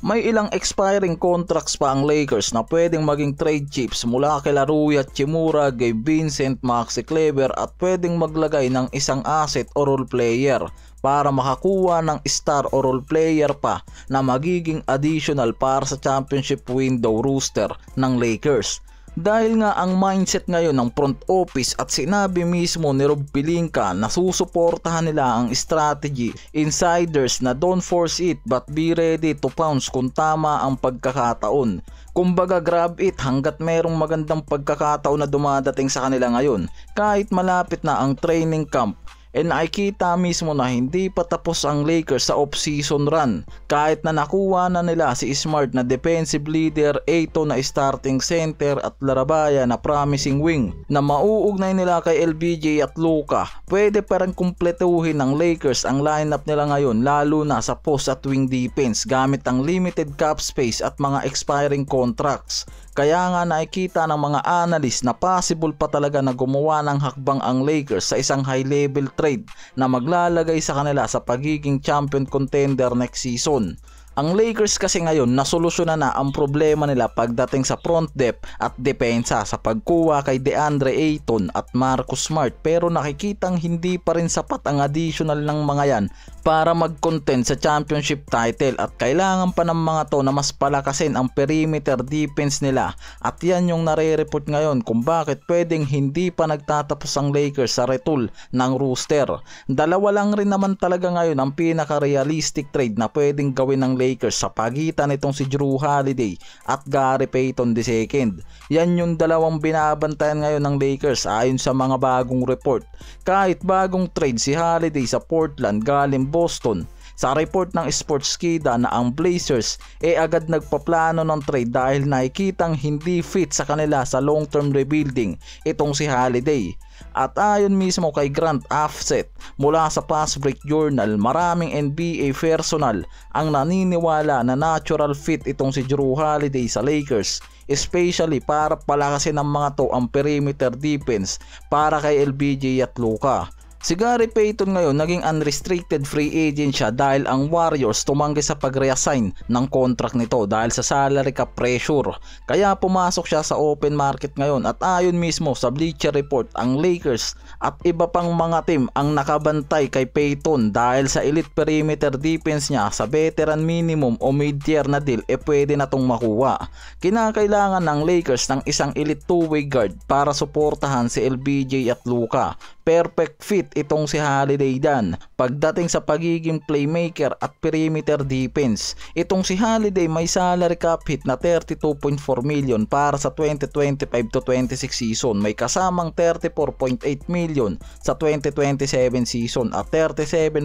May ilang expiring contracts pa ang Lakers na pwedeng maging trade chips mula kay Rui Hachimura, Gabe Vincent, Maxi Kleber at pwedeng maglagay ng isang asset o role player para makakuha ng star o role player pa na magiging additional para sa championship window roster ng Lakers. Dahil nga ang mindset ngayon ng front office at sinabi mismo ni Rob Pelinka na susuportahan nila ang strategy insiders na don't force it but be ready to pounce kung tama ang pagkakataon. Kumbaga grab it hanggat merong magandang pagkakataon na dumadating sa kanila ngayon kahit malapit na ang training camp. Nakikita mismo na hindi pa tapos ang Lakers sa off-season run kahit na nakuha na nila si Smart na defensive leader, Ayton na starting center at Larabaya na promising wing na mauugnay nila kay LBJ at Luka. Pwede pa rin kumpletuhin ng Lakers ang lineup nila ngayon lalo na sa post at wing defense gamit ang limited cap space at mga expiring contracts. Kaya nga nakikita ng mga analyst na possible pa talaga na gumawa ng hakbang ang Lakers sa isang high level trade na maglalagay sa kanila sa pagiging champion contender next season. Ang Lakers kasi ngayon nasolusyonan na ang problema nila pagdating sa front depth at depensa sa pagkuha kay DeAndre Ayton at Marcus Smart, pero nakikitang hindi pa rin sapat ang additional ng mga yan para mag-contend sa championship title at kailangan pa ng mga to na mas palakasin ang perimeter defense nila at yan yung nare-report ngayon kung bakit pwedeng hindi pa nagtatapos ang Lakers sa retool ng roster. Dalawa lang rin naman talaga ngayon ang pinaka-realistic trade na pwedeng gawin ng Lakers sa pagitan nitong si Jrue Holiday at Gary Payton II. Yan yung dalawang binabantayan ngayon ng Lakers ayon sa mga bagong report. Kahit bagong trade si Holiday sa Portland galing Boston, sa report ng Sportskida na ang Blazers agad nagpaplano ng trade dahil nakikitang hindi fit sa kanila sa long-term rebuilding itong si Holiday. At ayon mismo kay Grant Offset mula sa Fast Break Journal, maraming NBA personnel ang naniniwala na natural fit itong si Jrue Holiday sa Lakers, especially para palakasin ng mga to ang perimeter defense para kay LBJ at Luka. Si Gary Payton ngayon naging unrestricted free agent siya dahil ang Warriors tumanggi sa pag-reassign ng contract nito dahil sa salary cap pressure. Kaya pumasok siya sa open market ngayon at ayon mismo sa Bleacher Report, ang Lakers at iba pang mga team ang nakabantay kay Payton dahil sa elite perimeter defense niya sa veteran minimum o mid-tier na deal pwede na tong makuha. Kinakailangan ng Lakers ng isang elite two-way guard para suportahan si LBJ at Luka. Perfect fit itong si Holiday dan pagdating sa pagiging playmaker at perimeter defense. Itong si Holiday may salary cap hit na 32.4 million para sa 2025-26 season, may kasamang 34.8 million sa 2027 season at 37.2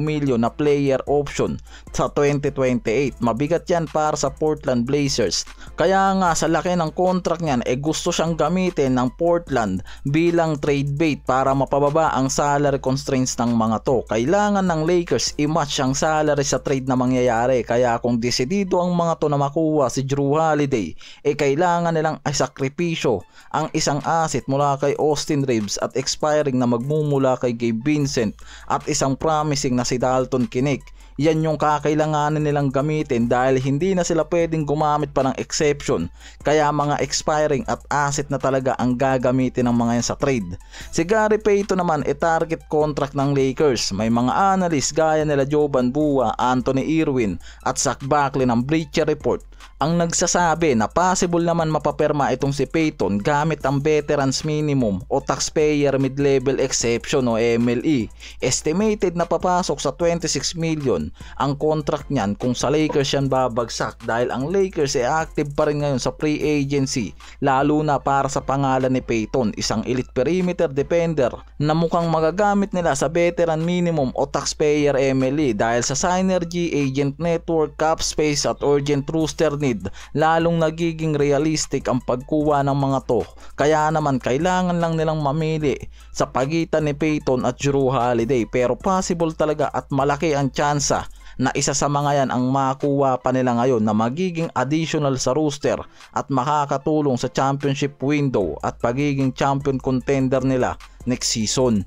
million na player option sa 2028. Mabigat yan para sa Portland Blazers. Kaya nga sa laki ng contract niyan gusto siyang gamitin ng Portland bilang trade bait para mapababa ang salary constraints ng mga to. Kailangan ng Lakers i-match ang salary sa trade na mangyayari, kaya kung desidido ang mga to na makuha si Jrue Holiday, kailangan nilang sakripisyo ang isang asset mula kay Austin Reeves at expiring na magmumula kay Gabe Vincent at isang promising na si Dalton Knecht. Yan yung kakailanganin nilang gamitin dahil hindi na sila pwedeng gumamit pa ng exception, kaya mga expiring at asset na talaga ang gagamitin ng mga yan sa trade. Si Gary Payton naman target contract ng Lakers. May mga analyst gaya nila Jovan Buha, Anthony Irwin at Zach Buckley ng Bleacher Report ang nagsasabi na possible naman mapaperma itong si Payton gamit ang veterans minimum o taxpayer mid-level exception o MLE. Estimated na papasok sa 26 million ang contract niyan kung sa Lakers yan babagsak dahil ang Lakers active pa rin ngayon sa free agency, lalo na para sa pangalan ni Payton, isang elite perimeter defender na mukhang magagamit nila sa veteran minimum o taxpayer MLE dahil sa synergy, agent network, cap space at urgent roster need. Lalong nagiging realistic ang pagkuha ng mga to, kaya naman kailangan lang nilang mamili sa pagitan ni Payton at Jrue Holiday, pero possible talaga at malaki ang tsansa na isa sa mga yan ang makuha pa nila ngayon na magiging additional sa roster at makakatulong sa championship window at pagiging champion contender nila next season.